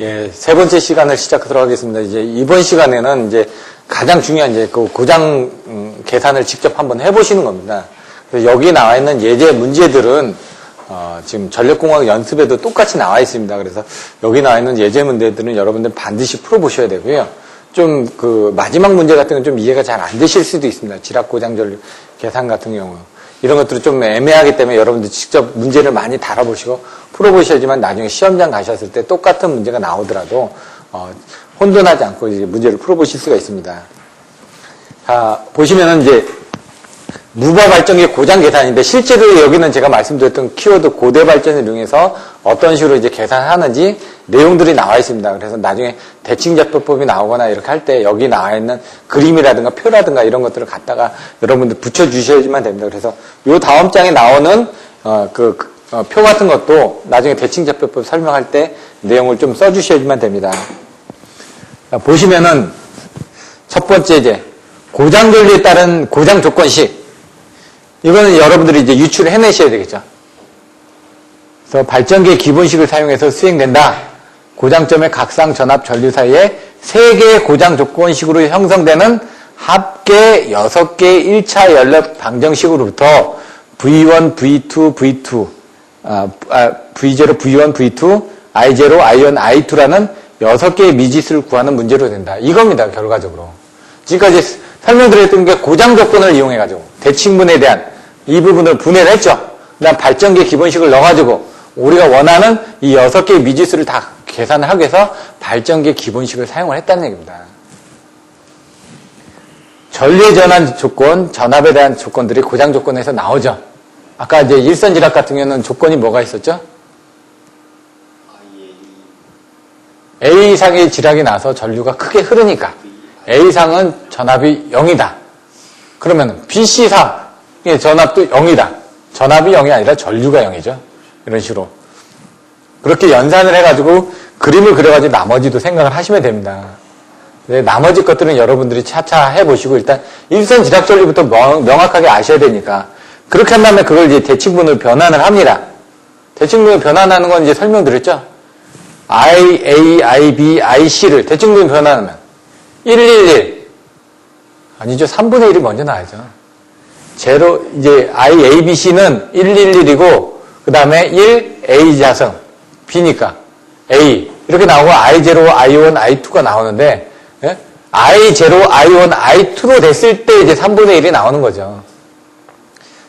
예, 세 번째 시간을 시작하도록 하겠습니다. 이제 이번 시간에는 이제 가장 중요한 이제 그 고장 계산을 직접 한번 해보시는 겁니다. 그래서 여기 나와 있는 예제 문제들은 지금 전력공학 연습에도 똑같이 나와 있습니다. 그래서 여기 나와 있는 예제 문제들은 여러분들 반드시 풀어보셔야 되고요. 좀 그 마지막 문제 같은 건 좀 이해가 잘 안 되실 수도 있습니다. 지락 고장 전류 계산 같은 경우. 이런 것들은 좀 애매하기 때문에 여러분들 직접 문제를 많이 다뤄보시고 풀어보셔야지만 나중에 시험장 가셨을 때 똑같은 문제가 나오더라도 혼돈하지 않고 이제 문제를 풀어보실 수가 있습니다. 자, 보시면은 이제 무바 발전기 고장 계산인데 실제로 여기는 제가 말씀드렸던 키워드 고대 발전을 이용해서 어떤 식으로 이제 계산하는지 내용들이 나와 있습니다. 그래서 나중에 대칭작표법이 나오거나 이렇게 할 때 여기 나와 있는 그림이라든가 표라든가 이런 것들을 갖다가 여러분들 붙여주셔야지만 됩니다. 그래서 요 다음 장에 나오는 표 같은 것도 나중에 대칭작표법 설명할 때 내용을 좀 써주셔야지만 됩니다. 자, 보시면은 첫 번째 이제 고장 전류에 따른 고장 조건식. 이거는 여러분들이 이제 유출을 해내셔야 되겠죠. 그래서 발전기의 기본식을 사용해서 수행된다. 고장점의 각상 전압 전류 사이에 3개의 고장 조건식으로 형성되는 합계 6개의 1차 연력 방정식으로부터 V1, V2, V2, V0, V1, V2, I0, I1, I2라는 6개의 미지수를 구하는 문제로 된다. 이겁니다, 결과적으로. 지금까지 설명드렸던 게 고장 조건을 이용해가지고 대칭분에 대한 이 부분을 분해를 했죠. 그 다음 발전기 기본식을 넣어가지고 우리가 원하는 이 6개의 미지수를 다 계산을 하기 위해서 발전기 기본식을 사용을 했다는 얘기입니다. 전류에 전환 조건, 전압에 대한 조건들이 고장 조건에서 나오죠. 아까 이제 일선 지락 같은 경우는 조건이 뭐가 있었죠? A상의 지락이 나서 전류가 크게 흐르니까 A상은 전압이 0이다. 그러면 BC상의 전압도 0이다. 전압이 0이 아니라 전류가 0이죠. 이런 식으로. 그렇게 연산을 해가지고 그림을 그려가지고 나머지도 생각을 하시면 됩니다. 네, 나머지 것들은 여러분들이 차차 해보시고 일단 일선 지락 전류부터 명확하게 아셔야 되니까 그렇게 한 다음에 그걸 이제 대칭분을 변환을 합니다. 대칭분을 변환하는 건 이제 설명드렸죠. I, A, I, B, I, C를 대칭분 변환하면 111 아니죠. 3분의 1이 먼저 나와야죠. 제로 이제 I, A, B, C는 111이고 그 다음에 1 A 자성 B니까 A 이렇게 나오고 I0, I1, I2가 나오는데 예? I0, I1, I2로 됐을 때 이제 3분의 1이 나오는 거죠.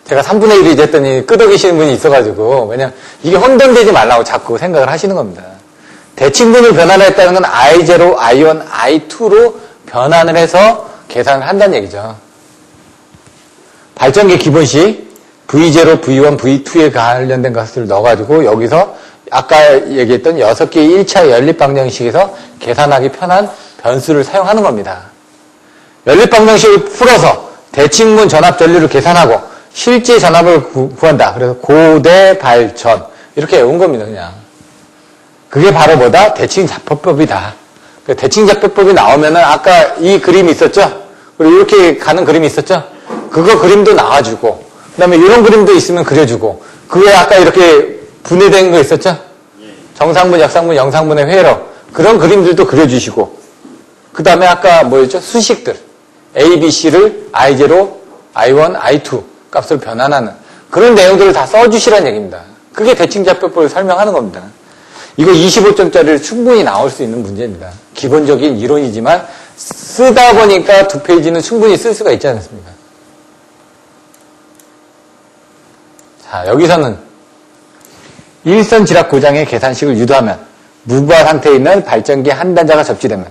제가 3분의 1이 됐더니 끄덕이시는 분이 있어가지고 왜냐면 이게 혼돈되지 말라고 자꾸 생각을 하시는 겁니다. 대칭분을 변환을 했다는 건 I0, I1, I2로 변환을 해서 계산을 한다는 얘기죠. 발전기 기본식 V0, V1, V2에 관련된 것을 넣어가지고 여기서 아까 얘기했던 6개의 1차 연립방정식에서 계산하기 편한 변수를 사용하는 겁니다. 연립방정식을 풀어서 대칭분 전압 전류를 계산하고 실제 전압을 구한다. 그래서 고대 발전 이렇게 외운 겁니다. 그냥. 그게 바로 뭐다? 대칭작표법이다. 대칭작표법이 나오면은 아까 이 그림이 있었죠? 그리고 이렇게 가는 그림이 있었죠? 그거 그림도 나와주고 그 다음에 이런 그림도 있으면 그려주고 그게 아까 이렇게 분해된 거 있었죠? 정상분, 역상분, 영상분의 회로 그런 그림들도 그려주시고 그 다음에 아까 뭐였죠? 수식들 A, B, C를 I0, I1, I2 값을 변환하는 그런 내용들을 다 써주시라는 얘기입니다. 그게 대칭작표법을 설명하는 겁니다. 이거 25점짜리를 충분히 나올 수 있는 문제입니다. 기본적인 이론이지만 쓰다 보니까 2페이지는 충분히 쓸 수가 있지 않습니까? 자, 여기서는 일선 지락 고장의 계산식을 유도하면 무부하 상태에 있는 발전기 한 단자가 접지되면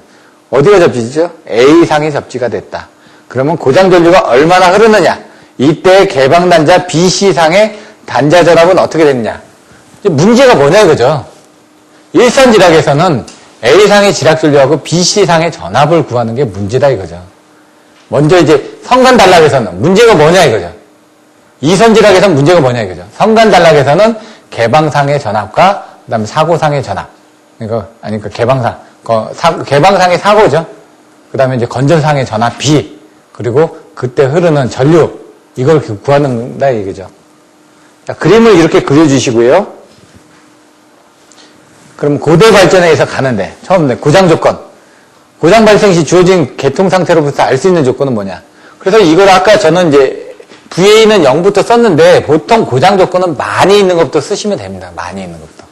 어디가 접지죠? A상에 접지가 됐다. 그러면 고장 전류가 얼마나 흐르느냐? 이때 개방 단자 BC상의 단자 전압은 어떻게 됐느냐? 문제가 뭐냐 이거죠. 일선 지락에서는 A상의 지락 전류하고 BC상의 전압을 구하는 게 문제다 이거죠. 먼저 이제 성간 단락에서는 문제가 뭐냐 이거죠. 이선 지락에서는 문제가 뭐냐 이거죠. 성간 단락에서는 개방상의 전압과 그다음에 사고상의 전압. 그러니까 개방상, 개방상의 사고죠. 그다음에 이제 건전상의 전압 B 그리고 그때 흐르는 전류 이걸 구하는다 이거죠. 자, 그림을 이렇게 그려주시고요. 그럼 고대 발전에 의해서 가는데, 처음 고장 조건. 고장 발생 시 주어진 계통 상태로부터 알 수 있는 조건은 뭐냐? 그래서 이걸 아까 저는 이제 VA는 0부터 썼는데, 보통 고장 조건은 많이 있는 것부터 쓰시면 됩니다. 많이 있는 것부터.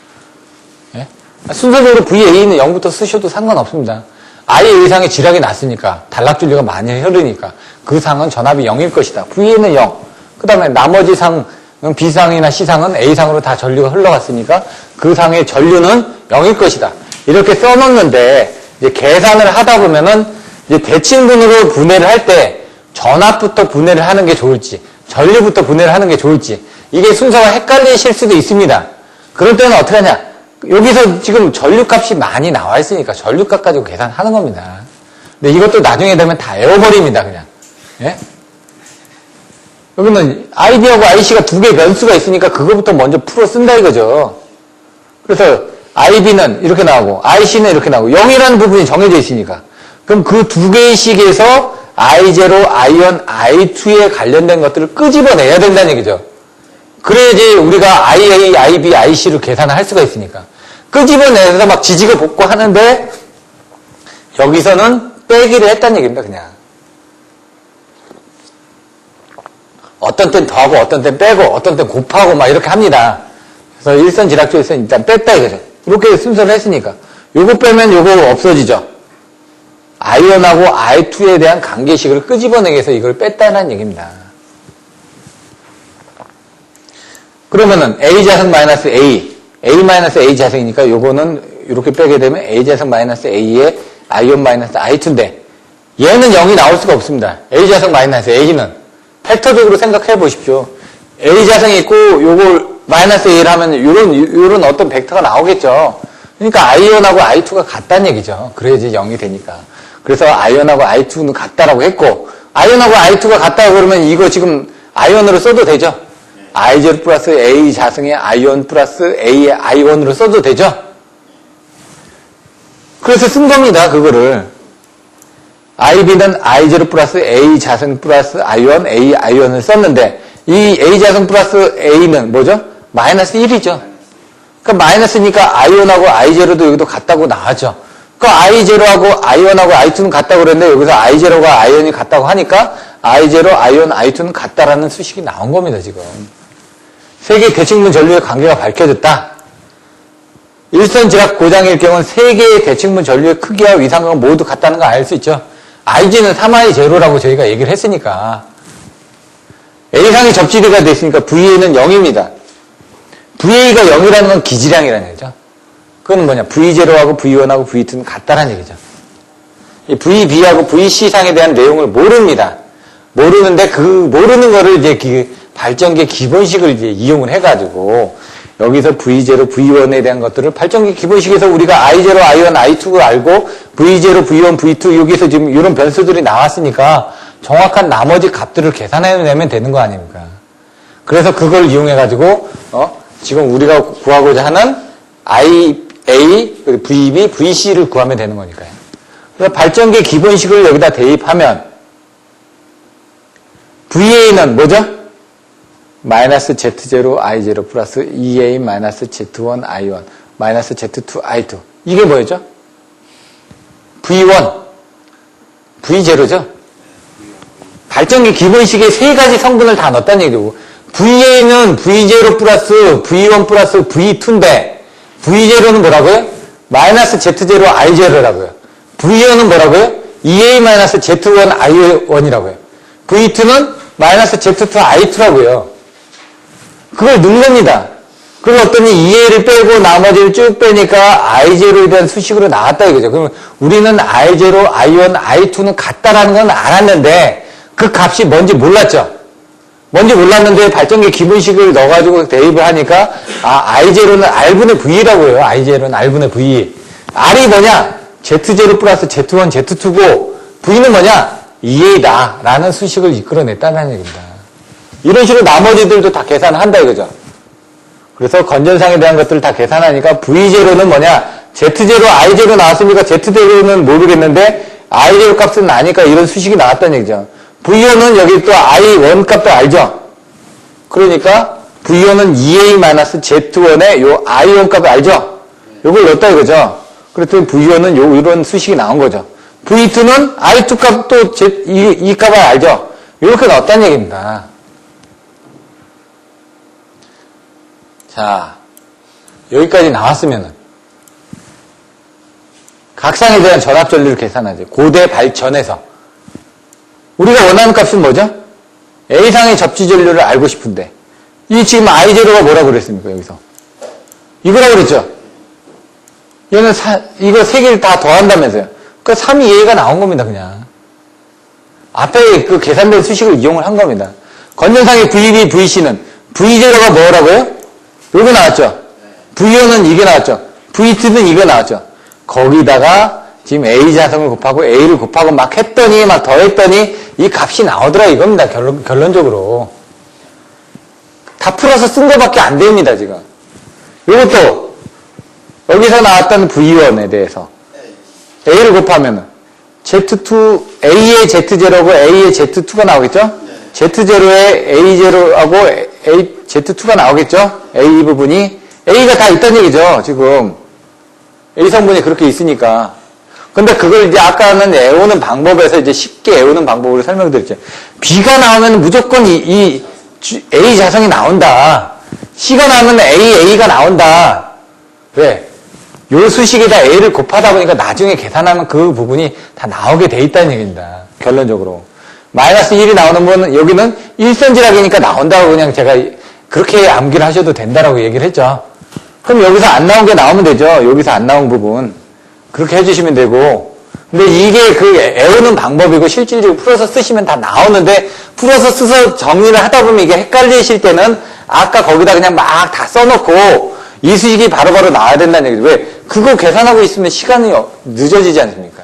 예? 순서대로 VA는 0부터 쓰셔도 상관없습니다. I 이상의 지략이 났으니까, 단락줄리가 많이 흐르니까, 그 상은 전압이 0일 것이다. VA는 0. 그 다음에 나머지 상, B상이나 C상은 A상으로 다 전류가 흘러갔으니까, 그 상의 전류는 0일 것이다. 이렇게 써놓는데, 이제 계산을 하다 보면은, 이제 대칭분으로 분해를 할 때, 전압부터 분해를 하는 게 좋을지, 전류부터 분해를 하는 게 좋을지, 이게 순서가 헷갈리실 수도 있습니다. 그럴 때는 어떻게 하냐? 여기서 지금 전류값이 많이 나와 있으니까 전류값 가지고 계산하는 겁니다. 근데 이것도 나중에 되면 다 외워버립니다, 그냥. 예? 여기는 IB하고 IC가 두 개의 변수가 있으니까 그거부터 먼저 풀어 쓴다 이거죠. 그래서 IB는 이렇게 나오고 IC는 이렇게 나오고 0이라는 부분이 정해져 있으니까. 그럼 그 두 개의 식에서 I0, I1, I2에 관련된 것들을 끄집어내야 된다는 얘기죠. 그래야지 우리가 IA, IB, IC를 계산을 할 수가 있으니까. 끄집어내서 막 지지고 볶고 하는데 여기서는 빼기를 했다는 얘기입니다, 그냥. 어떤 땐 더하고 어떤 땐 빼고 어떤 땐 곱하고 막 이렇게 합니다. 그래서 일선지략조에서 일단 뺐다 이거죠. 이렇게 순서를 했으니까. 요거 빼면 요거 없어지죠. I1하고 I2에 대한 관계식을 끄집어내기 위해서 이걸 뺐다는 얘기입니다. 그러면은 A자승 마이너스 A, A 마이너스 A 자승이니까 요거는 이렇게 빼게 되면 A자승 마이너스 A에 I1 마이너스 I2인데 얘는 0이 나올 수가 없습니다. A자승 마이너스 A는 팩터적으로 생각해 보십시오. A자승이 있고 요걸 마이너스 A를 하면 요런 어떤 벡터가 나오겠죠. 그러니까 I1하고 I2가 같다는 얘기죠. 그래야지 0이 되니까. 그래서 I1하고 I2는 같다라고 했고 I1하고 I2가 같다고 그러면 이거 지금 I1으로 써도 되죠. I0 플러스 A 자승의 I1 플러스 A의 I1으로 써도 되죠. 그래서 쓴 겁니다. 그거를. IB는 I0 플러스 A 자승 플러스 I1, A, I1을 썼는데 이 A 자승 플러스 A는 뭐죠? 마이너스 1이죠. 그러니까 마이너스니까 I1하고 I0도 여기도 같다고 나왔죠. 그 I0하고 I1하고 I2는 같다고 그랬는데 여기서 I0과 I1이 같다고 하니까 I0, I1, I2는 같다라는 수식이 나온 겁니다, 지금. 세 개의 대칭분 전류의 관계가 밝혀졌다. 일선지략 고장일 경우는 세 개의 대칭분 전류의 크기와 위상은 모두 같다는 거 알 수 있죠. IG는 3I 제로라고 저희가 얘기를 했으니까. A상이 접지대가 됐으니까 VA는 0입니다. VA가 0이라는 건 기질량이라는 얘기죠. 그건 뭐냐? V0하고 V1하고 V2는 같다라는 얘기죠. 이 VB하고 VC상에 대한 내용을 모릅니다. 모르는데 그 모르는 거를 이제 발전기 기본식을 이제 이용을 해가지고 여기서 V0, V1에 대한 것들을 발전기 기본식에서 우리가 I0, I1, I2를 알고 V0, V1, V2 여기서 지금 이런 변수들이 나왔으니까 정확한 나머지 값들을 계산해내면 되는 거 아닙니까? 그래서 그걸 이용해가지고 지금 우리가 구하고자 하는 IA, VB, VC를 구하면 되는 거니까요. 그래서 발전기 기본식을 여기다 대입하면 VA는 뭐죠? 마이너스 Z0 I0 플러스 EA 마이너스 Z1 I1 마이너스 Z2 I2 이게 뭐였죠? V1 V0죠? 발전기 기본식에 세 가지 성분을 다 넣었다는 얘기고 VA는 V0 플러스 V1 플러스 V2인데 V0는 뭐라고요? 마이너스 Z0 I0라고요. V1은 뭐라고요? EA 마이너스 Z1 I1이라고요. V2는 마이너스 Z2 I2라고요. 그걸 넣는 겁니다. 그랬더니 EA를 빼고 나머지를 쭉 빼니까 I0에 대한 수식으로 나왔다 이거죠. 그러면 우리는 I0, I1, I2는 같다라는 건 알았는데 그 값이 뭔지 몰랐죠. 뭔지 몰랐는데 발전기 기본식을 넣어가지고 대입을 하니까 I0는 R분의 V라고 해요. I0는 R분의 V. R이 뭐냐? Z0 플러스 Z1, Z2고 V는 뭐냐? EA다 라는 수식을 이끌어냈다는 얘기입니다. 이런 식으로 나머지들도 다 계산을 한다 이거죠. 그래서 건전상에 대한 것들을 다 계산하니까 V0는 뭐냐? Z0, I0 나왔으니까 Z0는 모르겠는데 I0 값은 아니까 이런 수식이 나왔다는 얘기죠. V1은 여기 또 I1 값도 알죠? 그러니까 V1은 EA-Z1의 요 I1 값을 알죠? 요걸 넣었다 이거죠. 그랬더니 V1은 이런 수식이 나온 거죠. V2는 I2 값 또 이 값을 알죠? 이렇게 넣었다는 얘기입니다. 자, 여기까지 나왔으면은 각상에 대한 전압 전류를 계산하죠. 고대 발전에서 우리가 원하는 값은 뭐죠? A상의 접지 전류를 알고 싶은데 이 지금 I0가 뭐라고 그랬습니까? 여기서 이거라고 그랬죠? 얘는 이거 세 개를 다 더한다면서요. 그 3A가 나온 겁니다. 그냥 앞에 그 계산된 수식을 이용을 한 겁니다. 건전상의 VB, VC는 V0가 뭐라고요? 요거 나왔죠? V1은 이게 나왔죠? V2는 이거 나왔죠? 거기다가 지금 A 자성을 곱하고 A를 곱하고 막 했더니 막 더했더니 이 값이 나오더라 이겁니다. 결론적으로 다 풀어서 쓴 것밖에 안 됩니다. 지금 이것도 여기서 나왔던 V1에 대해서 A를 곱하면 Z2 A의 Z0고 A의 Z2가 나오겠죠? Z0에 A0하고 Z2가 나오겠죠? A 부분이 A가 다 있다는 얘기죠. 지금 A 성분이 그렇게 있으니까. 근데 그걸 이제 아까는 애우는 방법에서 이제 쉽게 애우는 방법으로 설명드렸죠. B가 나오면 무조건 이 A 자성이 나온다. C가 나오면 A가 나온다. 왜? 요 수식에다 A를 곱하다 보니까 나중에 계산하면 그 부분이 다 나오게 돼 있다는 얘기입니다. 결론적으로. 마이너스 1이 나오는 분은 여기는 1cm락이니까 나온다고 그냥 제가 그렇게 암기를 하셔도 된다라고 얘기를 했죠. 그럼 여기서 안 나온 게 나오면 되죠. 여기서 안 나온 부분. 그렇게 해주시면 되고. 근데 이게 그 애우는 방법이고 실질적으로 풀어서 쓰시면 다 나오는데 풀어서 써서 정리를 하다 보면 이게 헷갈리실 때는 아까 거기다 그냥 막 다 써놓고 이 수식이 바로바로 나와야 된다는 얘기죠. 왜? 그거 계산하고 있으면 시간이 늦어지지 않습니까?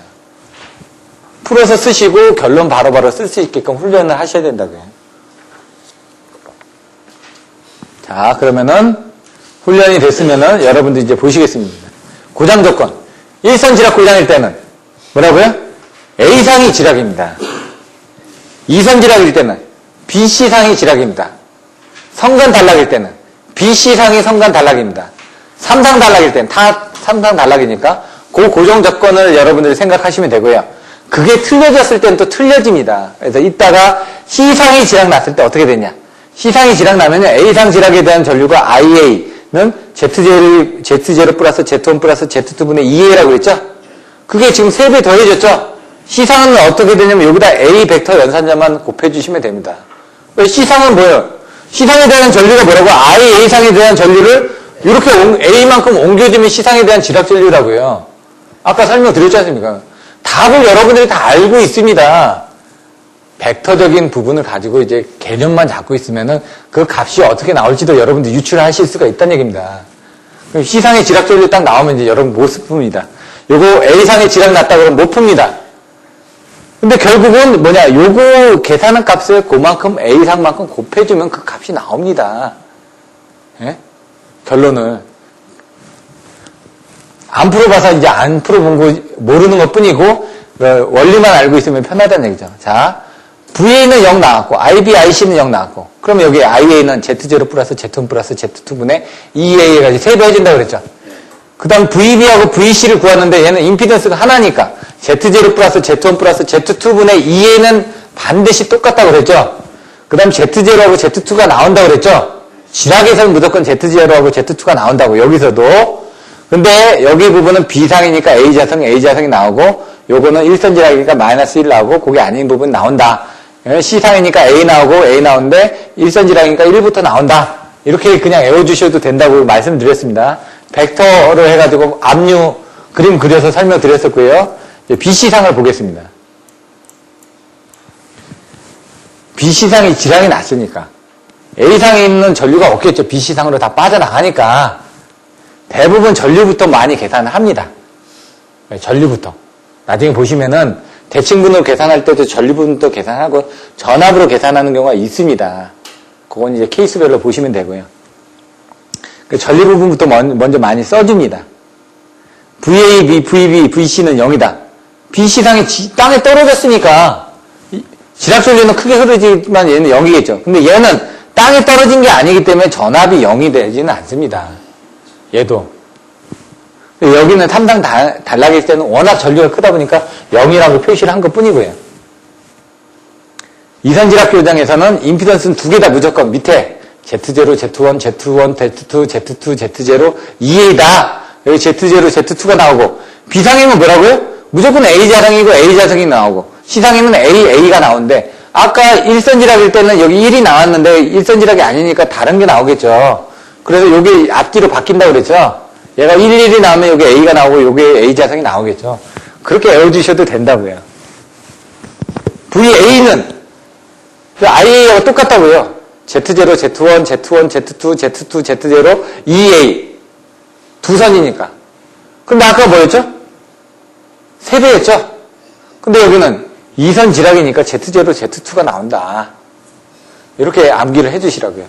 풀어서 쓰시고 결론 바로바로 쓸 수 있게끔 훈련을 하셔야 된다고요. 자, 그러면은 훈련이 됐으면은 여러분들 이제 보시겠습니다. 고장 조건. 1선 지락 고장일 때는 뭐라고요? A상이 지락입니다. 2선 지락일 때는 BC상이 지락입니다. 성간 단락일 때는 BC상이 성간 단락입니다. 3상 단락일 때는 다 3상 단락이니까 그 고정 조건을 여러분들이 생각하시면 되고요. 그게 틀려졌을 때는 또 틀려집니다. 그래서 이따가 C상이 지락 났을 때 어떻게 되냐? C상이 지락 나면요. A상 지락에 대한 전류가 IA는 Z0 플러스 Z1 플러스 Z2분의 2A라고 그랬죠? 그게 지금 3배 더해졌죠? C상은 어떻게 되냐면 여기다 A 벡터 연산자만 곱해주시면 됩니다. 왜 C상은 뭐예요? C상에 대한 전류가 뭐라고? A상에 대한 전류를 이렇게 A만큼 옮겨주면 C상에 대한 지락 전류라고요. 아까 설명드렸지 않습니까? 답을 여러분들이 다 알고 있습니다. 벡터적인 부분을 가지고 이제 개념만 잡고 있으면은 그 값이 어떻게 나올지도 여러분들 유출하실 수가 있다는 얘기입니다. C상의 지락 전류 딱 나오면 이제 여러분 못 풉니다. 요거 A상의 지락 났다 그러면 못 풉니다. 근데 결국은 뭐냐, 요거 계산한 값을 그만큼 A상만큼 곱해주면 그 값이 나옵니다. 예? 결론을. 안 풀어봐서 이제 안 풀어본 거 모르는 것 뿐이고, 원리만 알고 있으면 편하다는 얘기죠. 자, VA는 0 나왔고, IB, IC는 0 나왔고, 그럼 여기 IA는 Z0 플러스 Z1 플러스 Z2분의 2A가 3배 해준다고 그랬죠. 그 다음 VB하고 VC를 구하는데 얘는 임피던스가 하나니까 Z0 플러스 Z1 플러스 Z2분의 2A는 반드시 똑같다고 그랬죠. 그 다음 Z0하고 Z2가 나온다고 그랬죠. 지락에서는 무조건 Z0하고 Z2가 나온다고 여기서도. 근데 여기 부분은 B상이니까 A자성이 나오고 요거는 1선 지락이니까 마이너스 1 나오고 그게 아닌 부분 나온다. C상이니까 A 나오고 A 나오는데 1선 지락이니까 1부터 나온다. 이렇게 그냥 외워주셔도 된다고 말씀드렸습니다. 벡터로 해가지고 압류 그림 그려서 설명드렸었고요. 이제 BC상을 보겠습니다. BC상이 지락이 났으니까 A상에 있는 전류가 없겠죠. BC상으로 다 빠져나가니까 대부분 전류부터 많이 계산을 합니다. 전류부터. 나중에 보시면은 대칭분으로 계산할 때도 전류분도 계산하고 전압으로 계산하는 경우가 있습니다. 그건 이제 케이스별로 보시면 되고요. 그 전류 부분부터 먼저 많이 써줍니다. VA, VB, VC는 0이다. BC상이 땅에 떨어졌으니까 지락 전류는 크게 흐르지만 얘는 0이겠죠. 근데 얘는 땅에 떨어진 게 아니기 때문에 전압이 0이 되지는 않습니다. 얘도. 여기는 삼상 단락일 때는 워낙 전류가 크다 보니까 0이라고 표시를 한 것 뿐이고요. 이선지락 교장에서는 임피던스는 두 개 다 무조건 밑에 Z0, Z1, Z1, Z2, Z2, Z0, EA다. 여기 Z0, Z2가 나오고, B상이면 뭐라고요? 무조건 A자성이고 A자성이 나오고, C상이면 A가 나오는데, 아까 1선지락일 때는 여기 1이 나왔는데 1선지락이 아니니까 다른 게 나오겠죠. 그래서 여기 앞뒤로 바뀐다고 그랬죠. 얘가 1이 나오면 여기 A가 나오고 여기 A자성이 나오겠죠. 그렇게 외워주셔도 된다고요. VA는 IA하고 똑같다고요. Z0, Z1, Z1, Z2, Z2, Z0, EA. 두 선이니까. 근데 아까 뭐였죠? 세 배였죠? 근데 여기는 2선 지락이니까 Z0, Z2가 나온다. 이렇게 암기를 해주시라고요.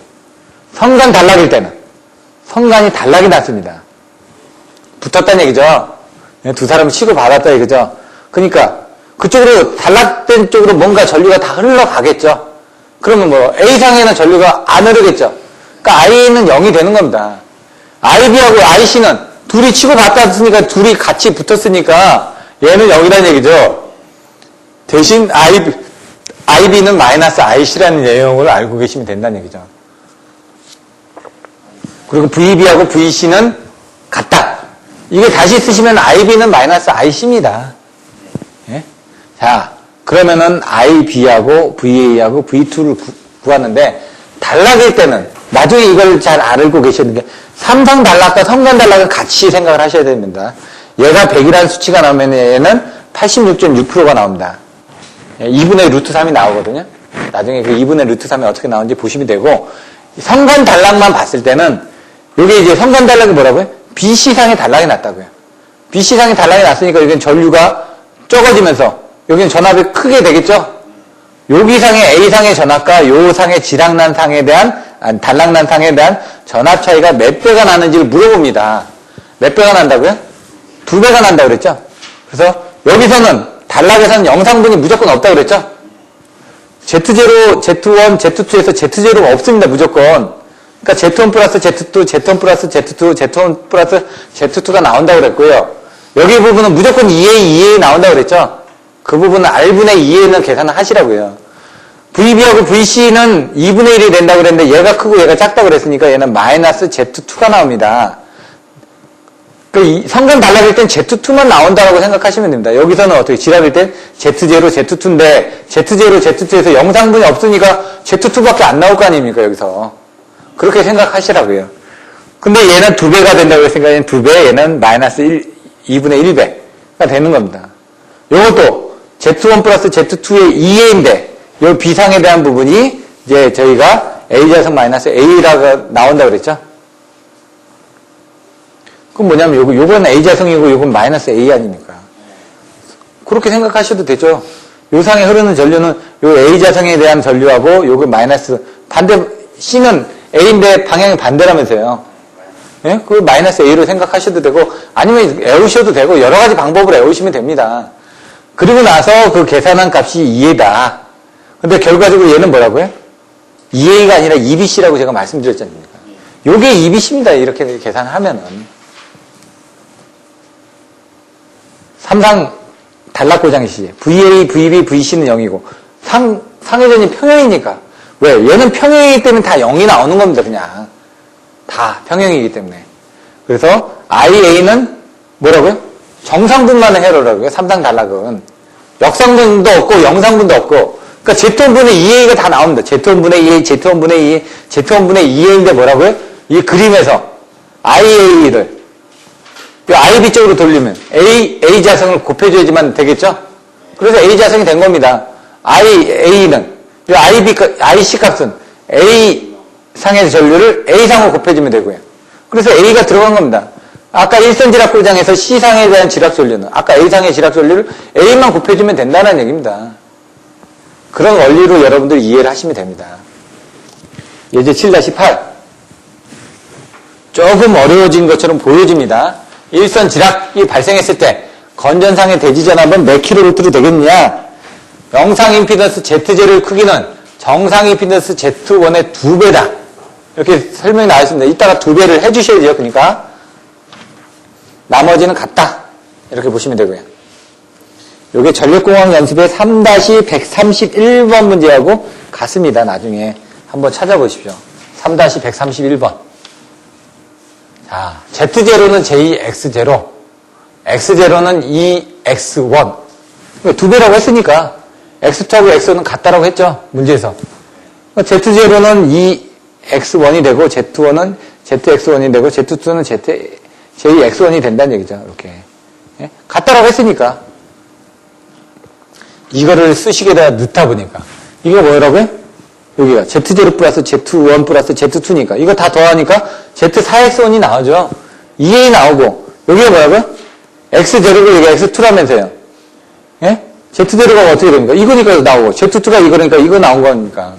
성간 단락일 때는 성간이 단락이 났습니다. 붙었다는 얘기죠. 두 사람을 치고 받았다 이거죠. 그러니까 그쪽으로 단락된 쪽으로 뭔가 전류가 다 흘러가겠죠. 그러면 뭐 A상에는 전류가 안 흐르겠죠. 그러니까 I는 0이 되는 겁니다. IB하고 IC는 둘이 치고 받았으니까 둘이 같이 붙었으니까 얘는 0이라는 얘기죠. 대신 IB는 마이너스 IC라는 내용을 알고 계시면 된다는 얘기죠. 그리고 VB하고 VC는 같다. 이게 다시 쓰시면 IB는 마이너스 IC입니다. 예? 자, 그러면은 IB하고 VA하고 V2를 구하는데, 단락일 때는, 나중에 이걸 잘 알고 계셨는데, 삼상 단락과 성간 단락은 같이 생각을 하셔야 됩니다. 얘가 100이라는 수치가 나오면 얘는 86.6%가 나옵니다. 2분의 루트 3이 나오거든요. 나중에 그 2분의 루트 3이 어떻게 나오는지 보시면 되고, 성간 단락만 봤을 때는, 여기 이제 성간 단락이 뭐라고요? BC상의 단락이 났다고요. BC상의 단락이 났으니까 여기는 전류가 적어지면서, 여기는 전압이 크게 되겠죠? 여기상의 A상의 전압과 요상의 지락난 상에 대한, 단락난 상에 대한 전압 차이가 몇 배가 나는지를 물어봅니다. 몇 배가 난다고요? 2배가 난다고 그랬죠? 그래서 여기서는 단락에서는 영상분이 무조건 없다고 그랬죠? Z0, Z1, Z2에서 Z0가 없습니다, 무조건. 그러니까 Z1 플러스 Z2, Z1 플러스 Z2, Z1 플러스 Z2가 나온다고 그랬고요. 여기 부분은 무조건 EA 나온다고 그랬죠? 그 부분은 R분의 2A는 계산을 하시라고요. VB하고 VC는 2분의 1이 된다고 그랬는데 얘가 크고 얘가 작다고 그랬으니까 얘는 마이너스 Z2가 나옵니다. 성간 단락일 땐 Z2만 나온다고 생각하시면 됩니다. 여기서는 어떻게 지락일 땐 Z0, Z2인데 Z0, Z2에서 영상분이 없으니까 Z2밖에 안 나올 거 아닙니까, 여기서. 그렇게 생각하시라고요. 근데 얘는 2배가 된다고 했으니까 얘는 2배, 얘는 마이너스 2분의 1배가 되는 겁니다. 요것도 Z1 플러스 Z2의 2A인데 요 B상에 대한 부분이 이제 저희가 A자성 마이너스 A라고 나온다고 그랬죠? 그럼 뭐냐면 요건 A자성이고 요건 마이너스 A 아닙니까? 그렇게 생각하셔도 되죠. 요 상에 흐르는 전류는 요 A자성에 대한 전류하고 요건 마이너스 반대 C는 A인데 방향이 반대라면서요. 예? 그 마이너스 A로 생각하셔도 되고 아니면 외우셔도 되고 여러 가지 방법으로 외우시면 됩니다. 그리고 나서 그 계산한 값이 2A다. 근데 결과적으로 얘는 뭐라고요? 2A가 아니라 2BC라고 제가 말씀드렸지 않습니까? 요게 2BC입니다. 이렇게 계산하면은. 삼상 단락고장시 VA, VB, VC는 0이고 상회전이 평형이니까 왜? 얘는 평형이기 때문에 다 0이 나오는 겁니다. 그냥 다 평형이기 때문에. 그래서 IA는 뭐라고요? 정상분만을 해로라고요. 삼상 단락은 역상분도 없고 영상분도 없고 그러니까 Z1분의 2A가 다 나옵니다. Z1분의 2A, Z1분의 2A, Z1분의 2A인데 뭐라고요? 이 그림에서 IA를 IB 쪽으로 돌리면 A자성을 곱해줘야지만 되겠죠? 그래서 A자성이 된 겁니다. A는 IC 값은 A상의 전류를 A상으로 곱해주면 되고요. 그래서 A가 들어간 겁니다. 아까 1선 지락 고장에서 C상에 대한 지락 전류는 아까 A상의 지락 전류를 A만 곱해주면 된다는 얘기입니다. 그런 원리로 여러분들 이해를 하시면 됩니다. 예제 7-8 조금 어려워진 것처럼 보여집니다. 일선 지락이 발생했을 때 건전상의 대지전압은 몇 킬로볼트로 되겠느냐? 영상 임피던스 Z0의 크기는 정상 임피던스 Z1의 2배다. 이렇게 설명이 나와 있습니다. 이따가 2배를 해주셔야 돼요. 그러니까 나머지는 같다. 이렇게 보시면 되고요. 요게 전력공학 연습의 3-131번 문제하고 같습니다. 나중에 한번 찾아보십시오. 3-131번. 자, Z0는 JX0, X0는 EX1. 두 배라고 했으니까 X2하고 X1은 같다라고 했죠. 문제에서. Z0는 EX1이 되고 Z1은 ZX1이 되고 Z2는 JX1이 된다는 얘기죠. 이렇게. 예? 같다라고 했으니까. 이거를 쓰시게 넣다 보니까. 이거 뭐라고요? 여기가 Z0 플러스 Z1 플러스 Z2니까. 이거 다 더하니까 Z4X1이 나오죠. 2A 나오고. 여기가 뭐라고요? X0고 여기가 X2라면서요. 예? Z0가 어떻게 됩니까? 이거니까 나오고. Z2가 이거니까 이거 나온 거니까.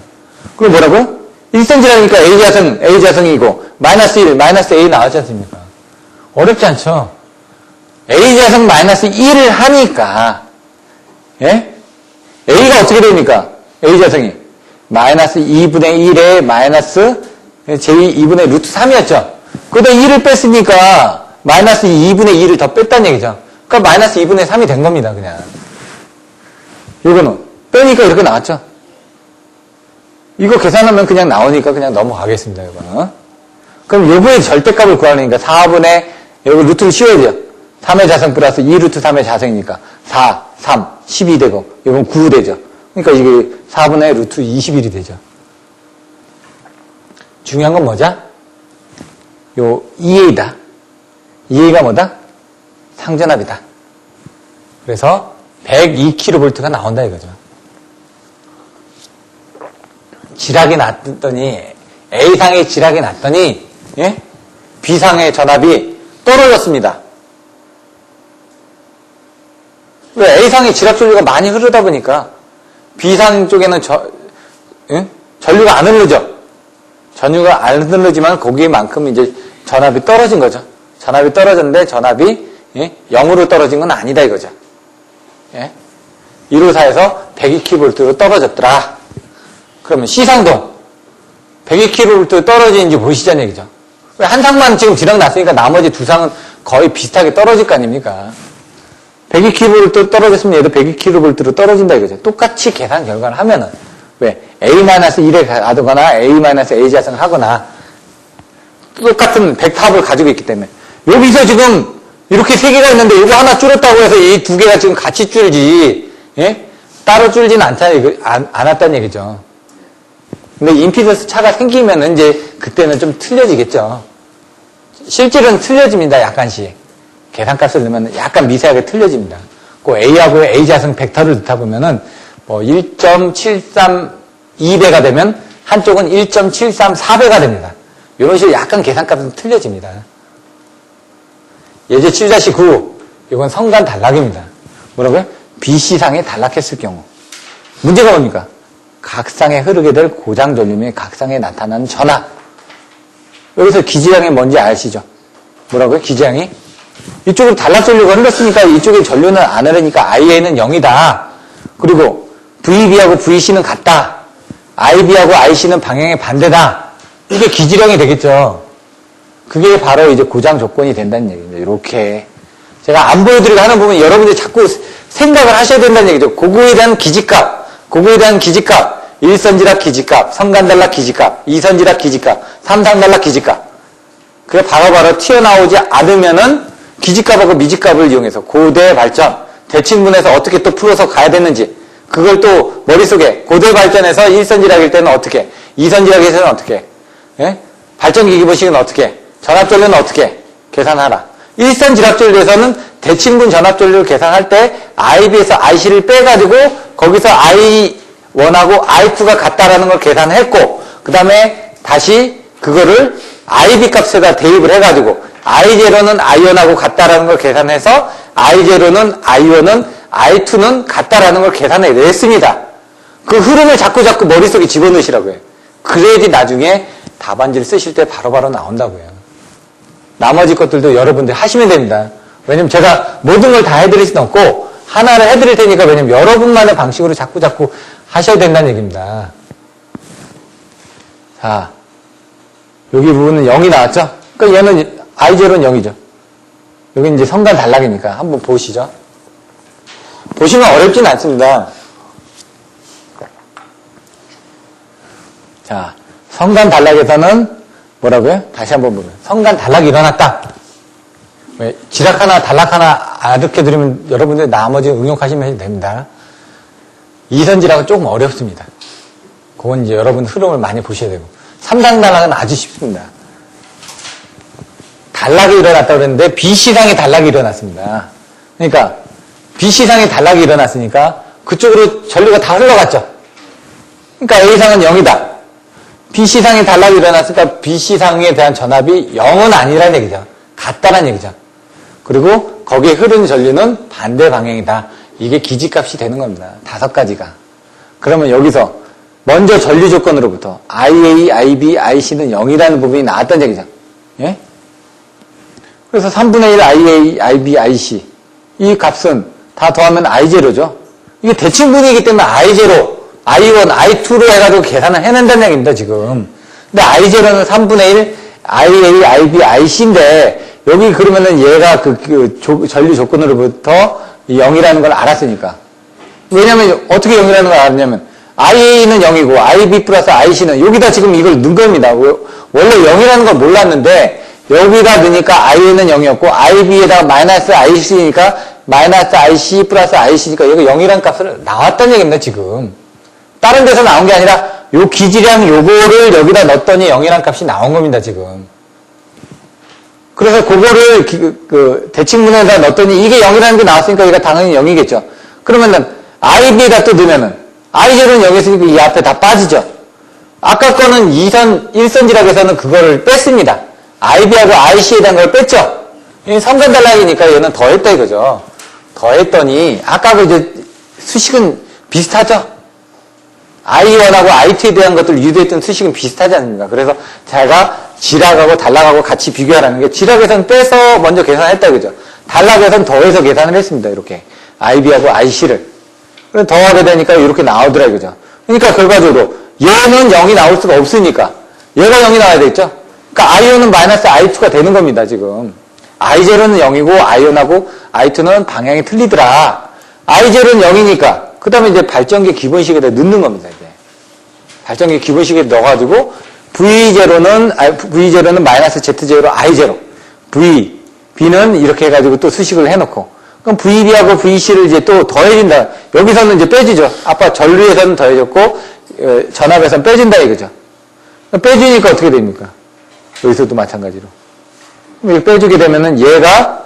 그럼 뭐라고요? 1cm라니까 A자성이고, 마이너스 1, 마이너스 A 나왔지 않습니까? 어렵지 않죠? A자성 마이너스 1을 하니까, 예? A가 어떻게 됩니까? A자성이. 마이너스 2분의 1에 마이너스 j2분의 루트 3이었죠? 그러다 1을 뺐으니까, 마이너스 2분의 2를 더 뺐다는 얘기죠? 그러니까 마이너스 2분의 3이 된 겁니다, 그냥. 이거는. 빼니까 이렇게 나왔죠? 이거 계산하면 그냥 나오니까 그냥 넘어가겠습니다, 이거는. 그럼 요거의 절대값을 구하려니까 4분의, 여기 루트를 씌워야 돼요. 3의 자성 플러스 2루트 3의 자성이니까 4, 3, 12 되고, 이건 9 되죠. 그러니까 이게 4분의 루트 21이 되죠. 중요한 건 뭐죠? 요 2A다. 2A가 뭐다? 상전압이다. 그래서 102kV가 나온다 이거죠. 지락이 났더니, A상의 지락이 났더니, 예? B상의 전압이 떨어졌습니다. 왜? A상의 지락 전류가 많이 흐르다 보니까, B상 쪽에는 전류가 안 흐르죠? 전류가 안 흐르지만 거기에만큼 이제 전압이 떨어진 거죠. 전압이 떨어졌는데 전압이, 예? 0으로 떨어진 건 아니다 이거죠. 예? 1호사에서 102kV로 떨어졌더라. 그러면 C상도 102kV 떨어지는지 보시자는 얘기죠. 한 상만 지금 지락 났으니까 나머지 두 상은 거의 비슷하게 떨어질 거 아닙니까? 102kV 떨어졌으면 얘도 102kV로 떨어진다 이거죠. 똑같이 계산 결과를 하면은 왜? A-1에 가거나 A-A 자성을 하거나 똑같은 백탑을 가지고 있기 때문에 여기서 지금 이렇게 세 개가 있는데 이거 하나 줄었다고 해서 이 두 개가 지금 같이 줄지, 예? 따로 줄지는 않았다는 얘기죠. 근데 임피던스 차가 생기면 이제 그때는 좀 틀려지겠죠. 실질은 틀려집니다, 약간씩. 계산값을 넣으면 약간 미세하게 틀려집니다. 그 A하고 A 자성 벡터를 넣다 보면은 뭐 1.732배가 되면 한쪽은 1.734배가 됩니다. 이런 식으로 약간 계산값은 틀려집니다. 예제 7-9, 이건 성간 단락입니다. 뭐라고요? BC상에 단락했을 경우. 문제가 뭡니까? 각상에 흐르게 될 고장 전류 및 각상에 나타나는 전압. 여기서 기지량이 뭔지 아시죠? 뭐라고요? 기지량이? 이쪽으로 단락 전류가 흘렀으니까 이쪽에 전류는 안 흐르니까 IA는 0이다. 그리고 VB하고 VC는 같다. IB하고 IC는 방향의 반대다. 이게 기지량이 되겠죠. 그게 바로 이제 고장 조건이 된다는 얘기입니다. 이렇게. 제가 안 보여드리고 하는 부분 여러분들이 자꾸 생각을 하셔야 된다는 얘기죠. 고구에 대한 기지값. 1선지락 기지값, 성간단락 기지값, 2선지락 기지값, 3상단락 기지값. 그게 바로바로 튀어나오지 않으면은 기지값하고 미지값을 이용해서 고대 발전, 대칭분해서 어떻게 또 풀어서 가야 되는지, 그걸 또 머릿속에 고대 발전에서 1선지락일 때는 어떻게, 2선지락에서는 어떻게, 예? 발전기기 보식은 어떻게, 전압전류는 어떻게 계산하라. 1선 지락전류에서는 대칭분 전압전류를 계산할 때 IB에서 IC를 빼가지고 거기서 I1하고 I2가 같다라는 걸 계산했고 그 다음에 다시 그거를 IB 값에다 대입을 해가지고 I0는 I1하고 같다라는 걸 계산해서 I0는 I1은 I2는 같다라는 걸 계산해냈습니다. 그 흐름을 자꾸 머릿속에 집어넣으시라고요. 그래야지 나중에 답안지를 쓰실 때 바로바로 나온다고요. 나머지 것들도 여러분들 하시면 됩니다. 왜냐면 제가 모든 걸 다 해드릴 수는 없고 하나를 해드릴 테니까 왜냐면 여러분만의 방식으로 자꾸 하셔야 된다는 얘기입니다. 자, 여기 부분은 0이 나왔죠? 그러니까 얘는 I0는 0이죠. 여기 이제 성간 단락이니까 한번 보시죠. 보시면 어렵진 않습니다. 자, 성간 단락에서는 뭐라고요? 다시 한번 보면 성간 단락이 일어났다. 왜? 지락 하나, 단락 하나 알려드리면 여러분들 나머지 응용하시면 됩니다. 이선지락은 조금 어렵습니다. 그건 이제 여러분 흐름을 많이 보셔야 되고. 3단 단락은 아주 쉽습니다. 단락이 일어났다고 그랬는데 B시상에 단락이 일어났습니다. 그러니까 B시상에 단락이 일어났으니까 그쪽으로 전류가 다 흘러갔죠. 그러니까 A상은 0이다. B시상에 단락이 일어났으니까 B시상에 대한 전압이 0은 아니라는 얘기죠. 같다는 얘기죠. 그리고 거기에 흐르는 전류는 반대 방향이다. 이게 기지값이 되는 겁니다. 5가지가. 그러면 여기서 먼저 전류 조건으로부터 IA, IB, IC는 0이라는 부분이 나왔다는 얘기죠. 예? 그래서 3분의 1 IA, IB, IC 이 값은 다 더하면 I0죠. 이게 대칭분이기 때문에 I0, I1, I2로 해가지고 계산을 해낸다는 얘기입니다, 지금. 근데 I0는 3분의 1 IA, IB, IC인데 여기 그러면은 얘가 전류 조건으로부터 0이라는 걸 알았으니까. 왜냐면 어떻게 0이라는 걸 알았냐면 IA는 0이고 IB 플러스 IC는 여기다 지금 이걸 넣은 겁니다. 원래 0이라는 걸 몰랐는데 여기다 넣으니까 IA는 0이었고 IB에다가 마이너스 IC니까 마이너스 IC 플러스 IC니까 여기 0이라는 값을 나왔다는 얘기입니다, 지금. 다른 데서 나온 게 아니라 요 기질량 요거를 여기다 넣었더니 0이라는 값이 나온 겁니다, 지금. 그래서 그거를 대칭분에다 넣었더니 이게 0이라는 게 나왔으니까 얘가 당연히 0이겠죠. 그러면은 IB에다 또 넣으면은 I0는 0이었으니까 이 앞에 다 빠지죠. 아까 거는 1선지락에서는 그거를 뺐습니다. IB하고 IC에 대한 걸 뺐죠. 성간 단락이니까 얘는 더했다 이거죠. 더했더니 아까하고 이제 수식은 비슷하죠. I1하고 I2에 대한 것들을 유도했던 수식은 비슷하지 않습니까? 그래서 제가 지락하고 단락하고 같이 비교하라는 게 지락에서는 빼서 먼저 계산했다 그죠. 단락에서는 더해서 계산을 했습니다. 이렇게 IB하고 IC를. 그래서 더하게 되니까 이렇게 나오더라 이거죠. 그러니까 결과적으로 얘는 0이 나올 수가 없으니까 얘가 0이 나와야 되겠죠. 그러니까 I1은 마이너스 I2가 되는 겁니다. 지금 I0는 0이고 I1하고 I2는 방향이 틀리더라. I0는 0이니까 그 다음에 이제 발전기 기본식에다 넣는 겁니다. 이제 발전기 기본식에 넣어가지고 V0는 마이너스 Z0 I0 B는 이렇게 해가지고 또 수식을 해놓고 그럼 VB하고 VC를 이제 또 더해진다. 여기서는 이제 빼주죠. 아까 전류에서는 더해졌고 전압에서는 빼준다 이거죠. 빼주니까 어떻게 됩니까? 여기서도 마찬가지로. 이렇게 빼주게 되면은 얘가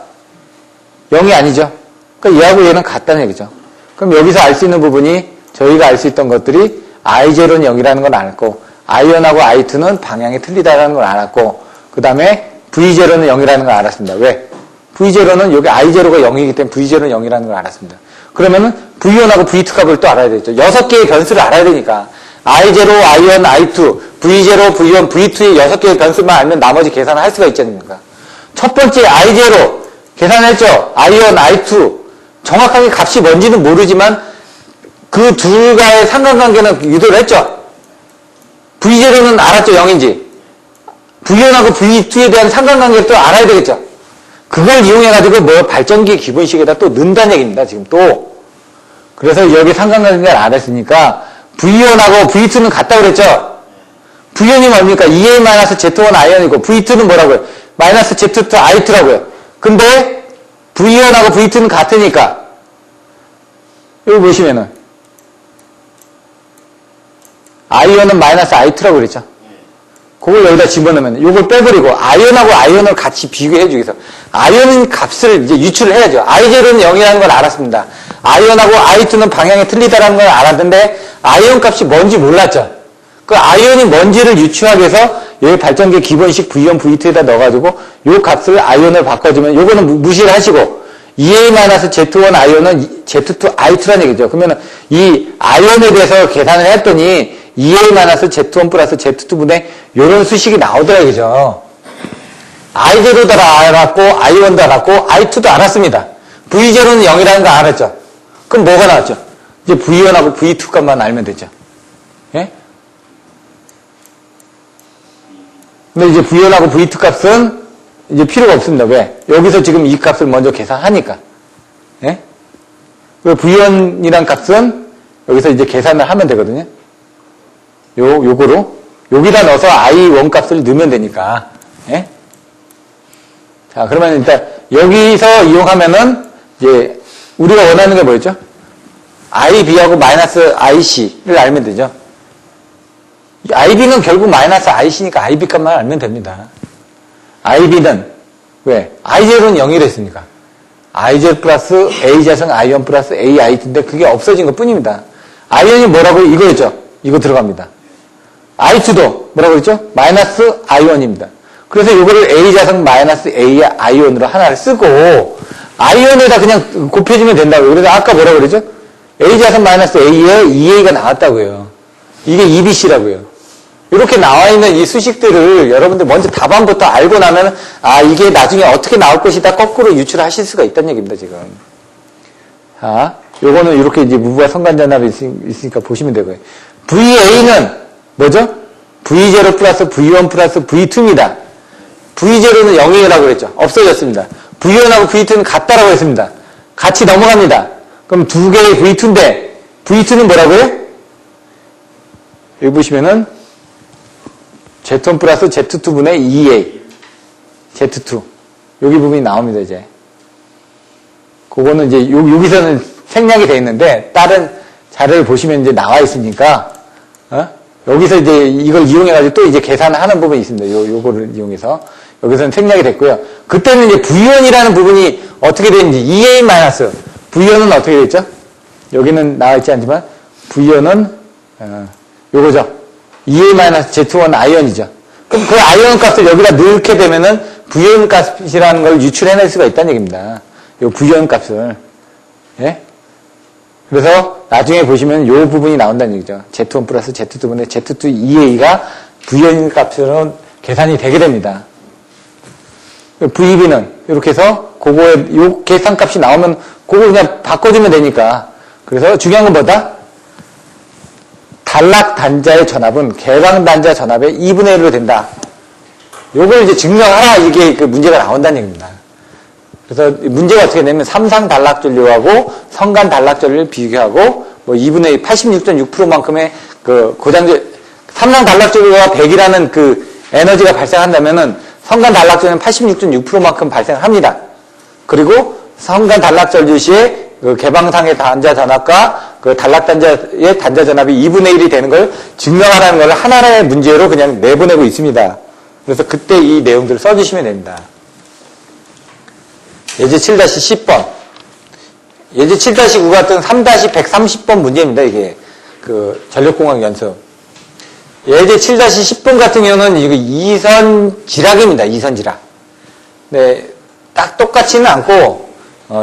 0이 아니죠. 그러니까 얘하고 얘는 같다는 얘기죠. 그럼 여기서 알 수 있는 부분이 저희가 알 수 있던 것들이 I0는 0이라는 걸 알았고 I1하고 I2는 방향이 틀리다라는 걸 알았고 그 다음에 V0는 0이라는 걸 알았습니다. 왜? V0는 여기 I0가 0이기 때문에 V0는 0이라는 걸 알았습니다. 그러면은 V1하고 V2 값을 또 알아야 되죠. 6개의 변수를 알아야 되니까 I0, I1, I2, V0, V1, V2의 6개의 변수만 알면 나머지 계산을 할 수가 있지 않습니까? 첫 번째 I0 계산했죠. I1, I2 정확하게 값이 뭔지는 모르지만 그 둘과의 상관관계는 유도를 했죠. V0는 알았죠. 0인지. V1하고 V2에 대한 상관관계를 또 알아야 되겠죠. 그걸 이용해가지고 발전기 기본식에다 또 넣는다는 얘기입니다. 지금 또. 그래서 여기 상관관계를 알았으니까 V1하고 V2는 같다고 그랬죠. V1이 뭡니까? EA-Z1 I1이고 V2는 뭐라고요? 마이너스 Z2 I2라고요. 근데 V1하고 V2는 같으니까 여기 보시면은 I1은 마이너스 I2라고 그랬죠. 그걸 여기다 집어넣으면 이걸 빼버리고 I1하고 I1을 같이 비교해주기 위해서 I1은 값을 이제 유출을 해야죠. I0는 0이라는 걸 알았습니다. I1하고 I2는 방향이 틀리다라는 걸 알았는데 I1 값이 뭔지 몰랐죠. 그 I1이 뭔지를 유추하기 위해서 여기 발전기 기본식 V1, V2에다 넣어가지고 요 값을 I1을 바꿔주면 요거는 무시를 하시고 EA-Z1 I1은 Z2 I2라는 얘기죠. 그러면 이 I1에 대해서 계산을 했더니 EA-Z1 플러스 Z2분의 요런 수식이 나오더라 이거죠. I0도 알았고 I1도 알았고 I2도 알았습니다. V0는 0이라는 거 알았죠. 그럼 뭐가 나왔죠? 이제 V1하고 V2 값만 알면 되죠. 예? 근데 이제 V1하고 V2 값은 이제 필요가 없습니다. 왜? 여기서 지금 이 값을 먼저 계산하니까. 예? V1이란 값은 여기서 이제 계산을 하면 되거든요. 요거로. 여기다 넣어서 I1 값을 넣으면 되니까. 예? 자, 그러면 일단 여기서 이용하면은 이제 우리가 원하는 게 뭐였죠? IB하고 마이너스 IC를 알면 되죠. IB는 결국 마이너스 IC니까 IB 값만 알면 됩니다. IB는 왜? I0는 0이라 했으니까. I0 플러스 A자승 I1 플러스 AI인데 그게 없어진 것 뿐입니다. I1이 뭐라고 이거였죠? 이거 들어갑니다. I2도 뭐라고 그랬죠? 마이너스 I1입니다. 그래서 이거를 A자승 마이너스 AI1으로 하나를 쓰고 I1에다 그냥 곱해주면 된다고요. 그래서 아까 뭐라고 그랬죠? A자승 마이너스 A에 2A가 나왔다고요. 이게 EBC라고요. 이렇게 나와 있는 이 수식들을 여러분들 먼저 답안부터 알고 나면 이게 나중에 어떻게 나올 것이다 거꾸로 유출하실 수가 있다는 얘기입니다, 지금. 자, 요거는 이렇게 이제 무부와 성간전압이 있으니까 보시면 되고요. VA는 뭐죠? V0 플러스 V1 플러스 V2입니다. V0는 0이라고 그랬죠. 없어졌습니다. V1하고 V2는 같다라고 했습니다. 같이 넘어갑니다. 그럼 두 개의 V2인데 V2는 뭐라고요? 여기 보시면은 Z1 플러스 Z2분의 2A Z2 여기 부분이 나옵니다. 이제 그거는 이제 여기서는 생략이 되어 있는데 다른 자료를 보시면 이제 나와 있으니까 여기서 이제 이걸 이용해가지고 또 이제 계산을 하는 부분이 있습니다. 요거를 이용해서 여기서는 생략이 됐고요. 그때는 이제 V1이라는 부분이 어떻게 되는지 EA 마이너스 V1은 어떻게 됐죠? 여기는 나와 있지 않지만 V1은 요거죠. EA-Z1 아이언이죠. 그럼 그 아이언 값을 여기다 넣게 되면은 V1 값이라는 걸 유출해낼 수가 있다는 얘기입니다. 요 V1 값을. 예? 그래서 나중에 보시면 요 부분이 나온다는 얘기죠. Z1 플러스 Z2분의 Z2 EA가 V1 값으로 계산이 되게 됩니다. VB는 이렇게 해서 그거에 요 계산 값이 나오면 그거 그냥 바꿔주면 되니까. 그래서 중요한 건 뭐다? 단락 단자의 전압은 개방 단자 전압의 2분의 1로 된다. 요걸 이제 증명하라 이게 그 문제가 나온다는 얘기입니다. 그래서 문제가 어떻게 되냐면 삼상 단락전류하고 성간 단락전류를 비교하고 뭐 2분의 1, 86.6%만큼의 그 고장전 삼상 단락전류가 100이라는 그 에너지가 발생한다면은 성간 단락전류는 86.6%만큼 발생합니다. 그리고 성간 단락전류 시에 그 개방상의 단자 전압과 그 단락 단자의 단자 전압이 2분의 1이 되는 걸 증명하라는 걸 하나의 문제로 그냥 내보내고 있습니다. 그래서 그때 이 내용들을 써주시면 됩니다. 예제 7-10번. 예제 7-9 같은 3-130번 문제입니다. 이게 그 전력공학 연습. 예제 7-10번 같은 경우는 이거 이선 지락입니다. 이선 지락. 네, 딱 똑같지는 않고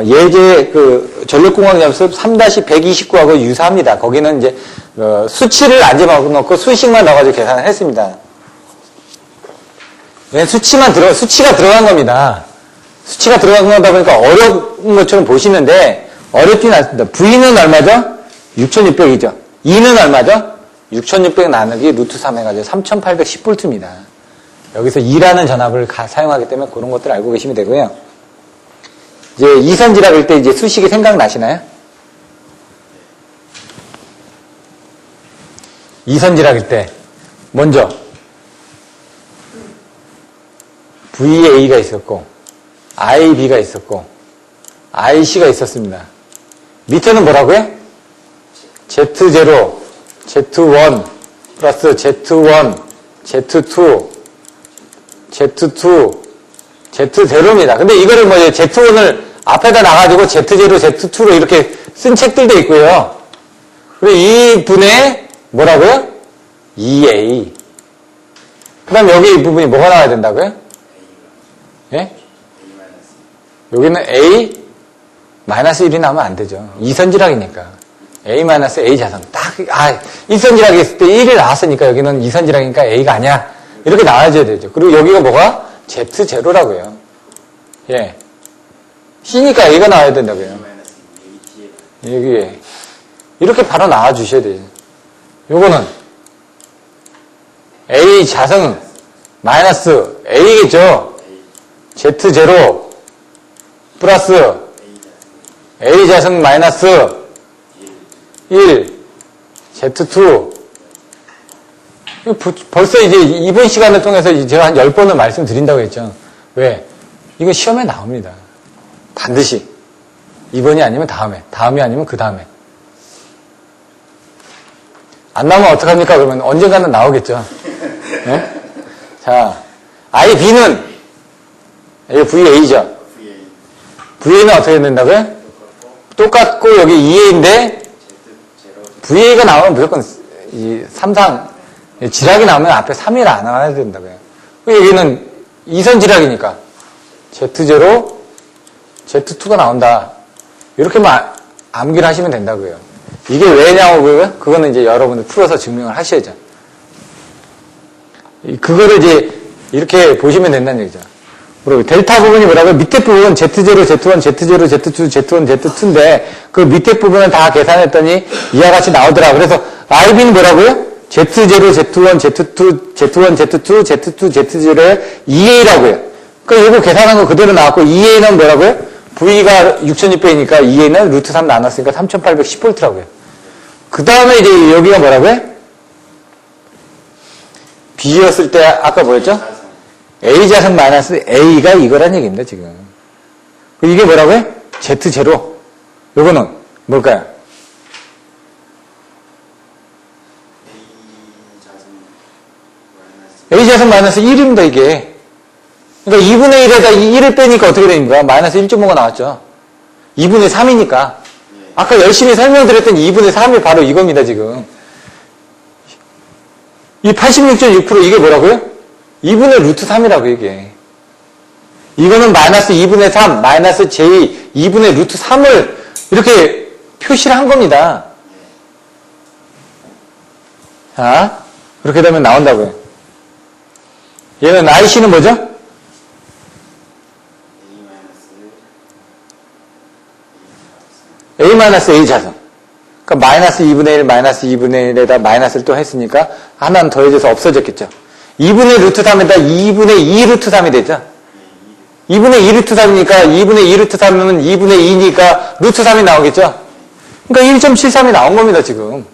예제 그 전력공학 연습 3-129하고 유사합니다. 거기는 이제 수치를 안 집어넣고 수식만 넣어가지고 계산을 했습니다. 수치가 들어간 겁니다. 수치가 들어간 거다 보니까 어려운 것처럼 보시는데 어렵진 않습니다. V는 얼마죠? 6600이죠. E는 얼마죠? 6600 나누기 루트 3 해가지고 3810V입니다. 여기서 E라는 전압을 사용하기 때문에 그런 것들 알고 계시면 되고요. 이제 이선지락일 때 이제 수식이 생각나시나요? 이선지락일 때 먼저 VA가 있었고 IB가 있었고 IC가 있었습니다. 밑에는 뭐라고요? Z0, Z1 플러스 Z1, Z2, Z2, Z0입니다. 근데 이거를 뭐 Z1을 앞에다 놔가지고 Z0, Z2로 이렇게 쓴 책들도 있고요. 그리고 이 분의 뭐라고요? EA. 그 다음 여기 이 부분이 뭐가 나와야 된다고요? 예? 여기는 A 마이너스 1이 나오면 안 되죠. 이선지락이니까. A 마이너스 A 자선. 딱, 일선지락이 있을 때 1이 나왔으니까 여기는 이선지락이니까 A가 아니야. 이렇게 나와줘야 되죠. 그리고 여기가 뭐가? Z0라고요. 예. C니까 A가 나와야 된다고요. 여기에. 이렇게 바로 나와주셔야 돼요. 요거는 A 자성 마이너스 A겠죠. Z0 플러스 A좌승 마이너스 1 Z2 벌써 이제 이번 시간을 통해서 제가 한 10번을 말씀드린다고 했죠. 왜? 이거 시험에 나옵니다. 반드시. 이번이 아니면 다음에, 다음이 아니면 그 다음에. 안 나오면 어떡합니까? 그러면 언젠가는 나오겠죠. 네? 자, IB는 이게 VA죠. VA는 어떻게 된다고요? 똑같고 여기 2A인데 VA가 나오면 무조건 이 3상 지락이 나오면 앞에 3일 안 나와야 된다고요. 여기는 2선 지락이니까 Z0, Z2가 나온다. 이렇게만 암기를 하시면 된다고요. 이게 왜냐고 그거는 이제 여러분들 풀어서 증명을 하셔야죠. 그거를 이제 이렇게 보시면 된다는 얘기죠. 그리고 델타 부분이 뭐라고요? 밑에 부분 Z0, Z1, Z0, Z2, Z1, Z2인데 그 밑에 부분을 다 계산했더니 이와 같이 나오더라. 그래서 IB는 뭐라고요? Z0, Z1, Z2, Z1, Z2, Z2, Z0의 2A라고요. 그러니까 이거 계산한 거 그대로 나왔고 2A는 뭐라고요? V가 6600이니까 2A는 루트 3 나눴으니까 3810V라고요. 그 다음에 이제 여기가 뭐라고요? B였을 때 아까 뭐였죠? A좌승 마이너스 A가 이거란 얘기입니다, 지금. 이게 뭐라고요? Z0. 요거는 뭘까요? A좌승 마이너스 1입니다, 이게. 그러니까 2분의 1에다 1을 빼니까 어떻게 됩니까? 마이너스 1.5가 나왔죠. 2분의 3이니까. 아까 열심히 설명드렸던 2분의 3이 바로 이겁니다, 지금. 이 86.6% 이게 뭐라고요? 2분의 루트 3이라고, 이게. 이거는 마이너스 2분의 3, 마이너스 j 2분의 루트 3을 이렇게 표시를 한 겁니다. 자, 그렇게 되면 나온다고요. 얘는 IC는 뭐죠? A-A 자승. 그러니까 마이너스 2분의 1, 마이너스 2분의 1에다 마이너스를 또 했으니까 하나는 더해져서 없어졌겠죠. 2분의 루트 3에다 2분의 2 루트 3이 되죠. 2분의 2 루트 3이니까 2분의 2 루트 3이면 2분의 2니까 루트 3이 나오겠죠. 그러니까 1.73이 나온 겁니다, 지금.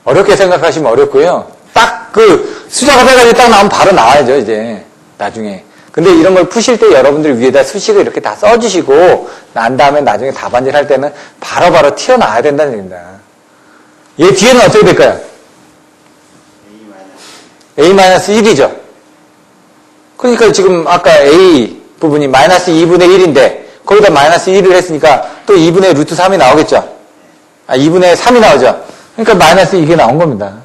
어렵게 생각하시면 어렵고요. 딱 그 숫자가 돼가지고 딱 나오면 바로 나와야죠, 이제. 나중에. 근데 이런 걸 푸실 때 여러분들 위에다 수식을 이렇게 다 써주시고 난 다음에 나중에 답안지를 할 때는 바로바로 튀어나와야 된다는 얘기입니다. 얘 뒤에는 어떻게 될까요? A-1이죠. 그러니까 지금 아까 A 부분이 마이너스 2분의 1인데 거기다 마이너스 1을 했으니까 또 2분의 루트 3이 나오겠죠. 2분의 3이 나오죠. 그러니까 마이너스 이게 나온 겁니다.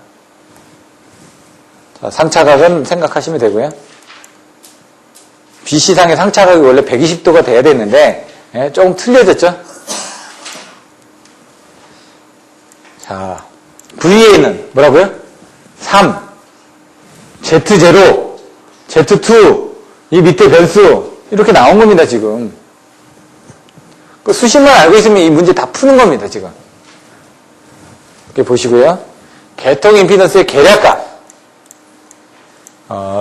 자, 상차각은 생각하시면 되고요. BC상의 상차각이 원래 120도가 돼야 되는데 조금 틀려졌죠. 자, VA는 뭐라고요? 3, Z0, Z2, 이 밑에 변수 이렇게 나온 겁니다, 지금. 그 수식만 알고 있으면 이 문제 다 푸는 겁니다, 지금. 이렇게 보시고요. 개통 임피던스의 계략값.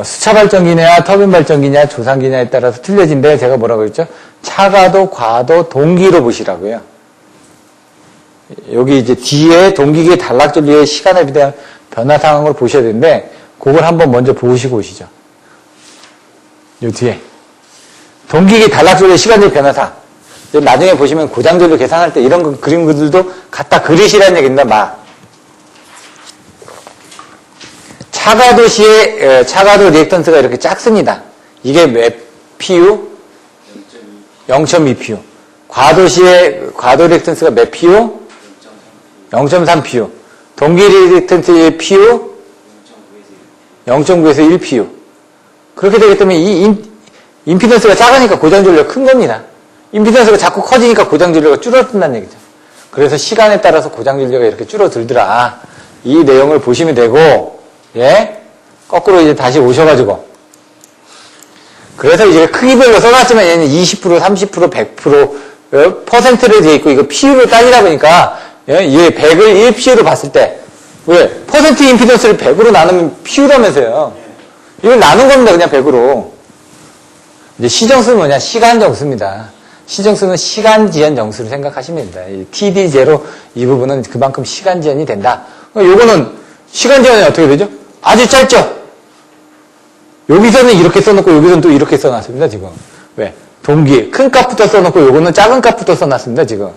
수차 발전기냐, 터빈 발전기냐, 조상기냐에 따라서 틀려진데 제가 뭐라고 했죠? 차가도, 과도, 동기로 보시라고요. 여기 이제 뒤에 동기계 단락전류의 시간에 대한 변화 상황을 보셔야 되는데 그걸 한번 먼저 보시고 오시죠. 요 뒤에. 동기계 단락전류의 시간의 변화상. 나중에 보시면 고장전류 계산할 때 이런 그림들도 갖다 그리시라는 얘기입니다, 막. 차가도 시에 차가도 리액턴스가 이렇게 작습니다. 이게 몇 PU? 0.2 PU. 과도 시에 과도 리액턴스가 몇 PU? 0.3 PU. 동기 리액턴스의 PU? 0.9에서 1 PU. 그렇게 되기 때문에 이 임피던스가 작으니까 고장전류가 큰 겁니다. 임피던스가 자꾸 커지니까 고장전류가 줄어든다는 얘기죠. 그래서 시간에 따라서 고장전류가 이렇게 줄어들더라. 이 내용을 보시면 되고, 예? 거꾸로 이제 다시 오셔가지고. 그래서 이제 크기별로 써놨지만 얘는 20%, 30%, 100%, 퍼센트로 되어 있고, 이거 PU로 따지다 보니까, 예? 얘 100을 1PU로 봤을 때, 왜? 퍼센트 임피던스를 100으로 나누면 PU라면서요. 이걸 나눈 겁니다, 그냥 100으로. 이제 시정수는 뭐냐? 시간 정수입니다. 시정수는 시간 지연 정수를 생각하시면 됩니다. 이 TD0 이 부분은 그만큼 시간 지연이 된다. 요거는 시간 지연이 어떻게 되죠? 아주 짧죠? 여기서는 이렇게 써놓고 여기서는 또 이렇게 써놨습니다, 지금. 왜? 동기, 큰 값부터 써놓고 요거는 작은 값부터 써놨습니다, 지금.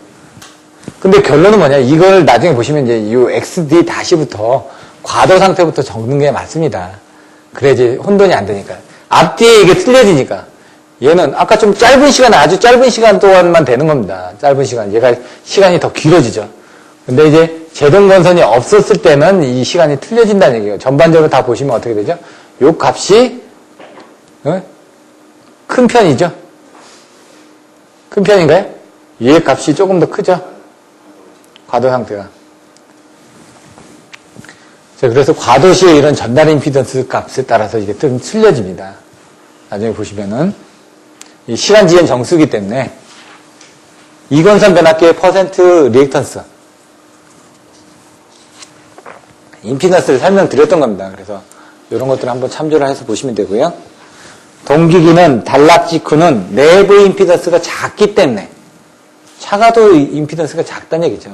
근데 결론은 뭐냐? 이걸 나중에 보시면 이제 이 XD 다시부터 과도 상태부터 적는 게 맞습니다. 그래야지 혼돈이 안 되니까. 앞뒤에 이게 틀려지니까. 얘는 아까 좀 짧은 시간, 아주 짧은 시간 동안만 되는 겁니다. 짧은 시간. 얘가 시간이 더 길어지죠. 근데 이제 제동건선이 없었을 때는 이 시간이 틀려진다는 얘기예요. 전반적으로 다 보시면 어떻게 되죠? 요 값이 큰 편이죠? 큰 편인가요? 얘 값이 조금 더 크죠? 과도 상태가. 자, 그래서 과도 시의 이런 전달 임피던스 값에 따라서 이게 좀 틀려집니다. 나중에 보시면은 이 시간 지연 정수기 때문에 이건선 변압기의 퍼센트 리액턴스 임피던스를 설명드렸던 겁니다. 그래서 이런 것들을 한번 참조를 해서 보시면 되고요. 동기기는 단락 직후는 내부 임피던스가 작기 때문에 차가도 임피던스가 작다는 얘기죠.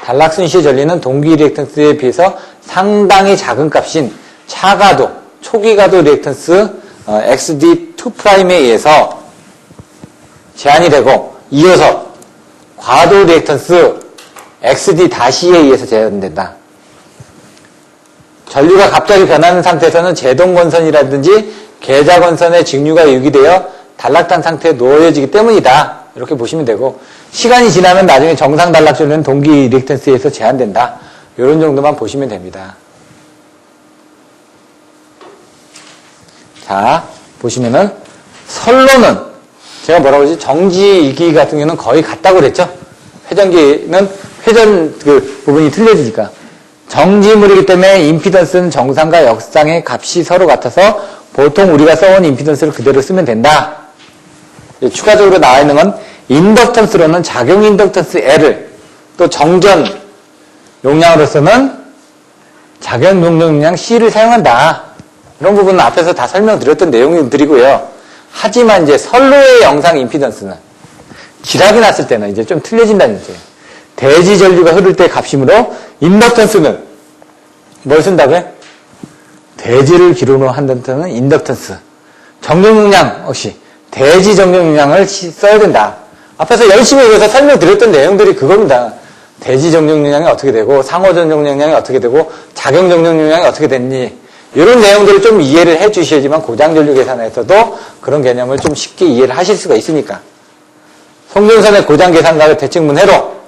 단락 순시에 전리는 동기 리액턴스에 비해서 상당히 작은 값인 차가도, 초기가도 리액턴스 XD2'에 의해서 제한이 되고 이어서 과도 리액턴스 XD-에 의해서 제한된다. 전류가 갑자기 변하는 상태에서는 제동건선이라든지 계좌건선의 직류가 유기되어 단락단 상태에 놓여지기 때문이다. 이렇게 보시면 되고 시간이 지나면 나중에 정상 단락 전류는 동기 리액턴스에서 제한된다. 이런 정도만 보시면 됩니다. 자, 보시면은 선로는 제가 뭐라고 그러지? 정지기 같은 경우는 거의 같다고 그랬죠? 회전기는 회전 그 부분이 틀려지니까. 정지물이기 때문에 임피던스는 정상과 역상의 값이 서로 같아서 보통 우리가 써온 임피던스를 그대로 쓰면 된다. 추가적으로 나와 있는 건 인덕턴스로는 작용 인덕턴스 L을 또 정전 용량으로서는 작용 용량 C를 사용한다. 이런 부분은 앞에서 다 설명드렸던 내용들이고요. 하지만 이제 선로의 영상 임피던스는 지락이 났을 때는 이제 좀 틀려진다는 얘기예요. 대지 전류가 흐를 때 값이므로 인덕턴스는 뭘 쓴다고요? 대지를 기준으로 한다는 인덕턴스. 정정 용량 역시 대지 정정 용량을 써야 된다. 앞에서 열심히 해서 설명드렸던 내용들이 그겁니다. 대지 정정 용량이 어떻게 되고 상호 정정 용량이 어떻게 되고 작용 정정 용량이 어떻게 됐니? 이런 내용들을 좀 이해를 해 주셔야지만 고장전류 계산에서도 그런 개념을 좀 쉽게 이해를 하실 수가 있으니까. 송전선의 고장 계산각을 대칭문해로